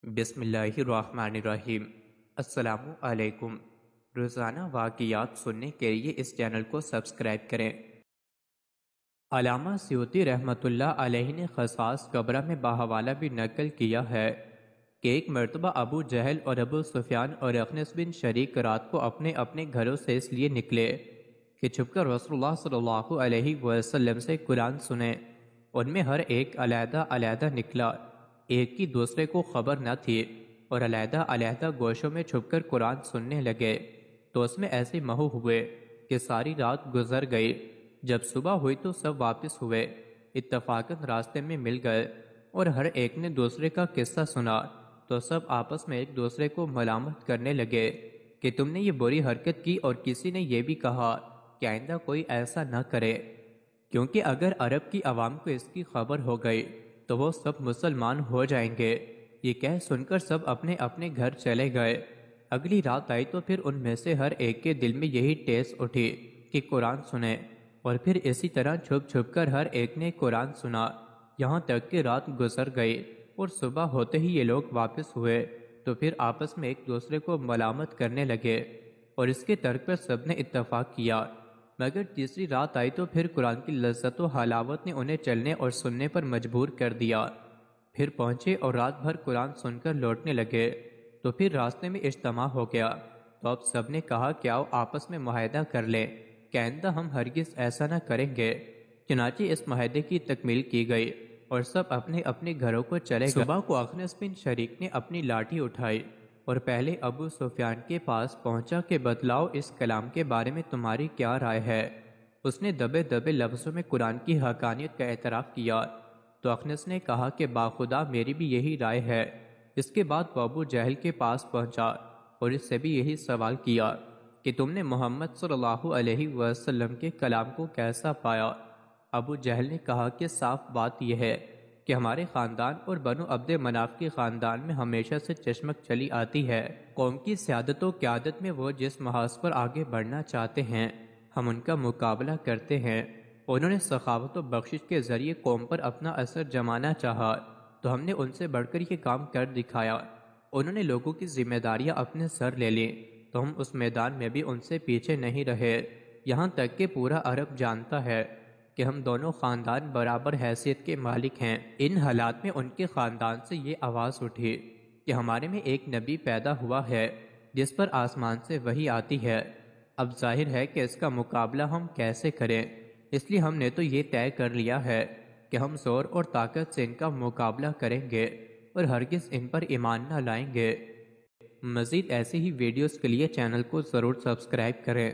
بسم اللہ الرحمن الرحیم۔ السلام علیکم۔ روزانہ واقعات سننے کے لیے اس چینل کو سبسکرائب کریں۔ علامہ سیوطی رحمۃ اللہ علیہ نے قصاص کبرا میں بحوالہ بھی نقل کیا ہے کہ ایک مرتبہ ابو جہل اور ابو سفیان اور اخنس بن شریک رات کو اپنے اپنے گھروں سے اس لیے نکلے کہ چھپ کر رسول اللہ صلی اللہ علیہ وسلم سے قرآن سنیں۔ ان میں ہر ایک علیحدہ علیحدہ نکلا، ایک کی دوسرے کو خبر نہ تھی، اور علیحدہ علیحدہ گوشوں میں چھپ کر قرآن سننے لگے۔ تو اس میں ایسے مہو ہوئے کہ ساری رات گزر گئی۔ جب صبح ہوئی تو سب واپس ہوئے، اتفاقاً راستے میں مل گئے، اور ہر ایک نے دوسرے کا قصہ سنا تو سب آپس میں ایک دوسرے کو ملامت کرنے لگے کہ تم نے یہ بری حرکت کی، اور کسی نے یہ بھی کہا کہ آئندہ کوئی ایسا نہ کرے، کیونکہ اگر عرب کی عوام کو اس کی خبر ہو گئی تو وہ سب مسلمان ہو جائیں گے۔ یہ کہہ سن کر سب اپنے اپنے گھر چلے گئے۔ اگلی رات آئی تو پھر ان میں سے ہر ایک کے دل میں یہی ٹیس اٹھی کہ قرآن سنیں، اور پھر اسی طرح چھپ چھپ کر ہر ایک نے قرآن سنا، یہاں تک کہ رات گزر گئی اور صبح ہوتے ہی یہ لوگ واپس ہوئے تو پھر آپس میں ایک دوسرے کو ملامت کرنے لگے، اور اس کے ترک پر سب نے اتفاق کیا۔ مگر تیسری رات آئی تو پھر قرآن کی لذت و حلاوت نے انہیں چلنے اور سننے پر مجبور کر دیا۔ پھر پہنچے اور رات بھر قرآن سن کر لوٹنے لگے تو پھر راستے میں اجتماع ہو گیا۔ تو اب سب نے کہا کہ آؤ آپس میں معاہدہ کر لیں کہ آئندہ ہم ہرگز ایسا نہ کریں گے۔ چنانچہ اس معاہدے کی تکمیل کی گئی اور سب اپنے اپنے گھروں کو چلے گئے۔ صبح کو اخنس بن شریک نے اپنی لاٹھی اٹھائی اور پہلے ابو سفیان کے پاس پہنچا کہ بتلاؤ اس کلام کے بارے میں تمہاری کیا رائے ہے۔ اس نے دبے دبے لفظوں میں قرآن کی حقانیت کا اعتراف کیا تو اخنس نے کہا کہ باخدا میری بھی یہی رائے ہے۔ اس کے بعد وہ ابو جہل کے پاس پہنچا اور اس سے بھی یہی سوال کیا کہ تم نے محمد صلی اللہ علیہ وسلم کے کلام کو کیسا پایا؟ ابو جہل نے کہا کہ صاف بات یہ ہے کہ ہمارے خاندان اور بنو عبد مناف کے خاندان میں ہمیشہ سے چشمک چلی آتی ہے۔ قوم کی سیادت و قیادت میں وہ جس محاذ پر آگے بڑھنا چاہتے ہیں ہم ان کا مقابلہ کرتے ہیں۔ انہوں نے سخاوت و بخشش کے ذریعے قوم پر اپنا اثر جمانا چاہا تو ہم نے ان سے بڑھ کر یہ کام کر دکھایا۔ انہوں نے لوگوں کی ذمہ داریاں اپنے سر لے لیں تو ہم اس میدان میں بھی ان سے پیچھے نہیں رہے، یہاں تک کہ پورا عرب جانتا ہے کہ ہم دونوں خاندان برابر حیثیت کے مالک ہیں۔ ان حالات میں ان کے خاندان سے یہ آواز اٹھی کہ ہمارے میں ایک نبی پیدا ہوا ہے جس پر آسمان سے وحی آتی ہے۔ اب ظاہر ہے کہ اس کا مقابلہ ہم کیسے کریں، اس لیے ہم نے تو یہ طے کر لیا ہے کہ ہم زور اور طاقت سے ان کا مقابلہ کریں گے اور ہرگز ان پر ایمان نہ لائیں گے۔ مزید ایسی ہی ویڈیوز کے لیے چینل کو ضرور سبسکرائب کریں۔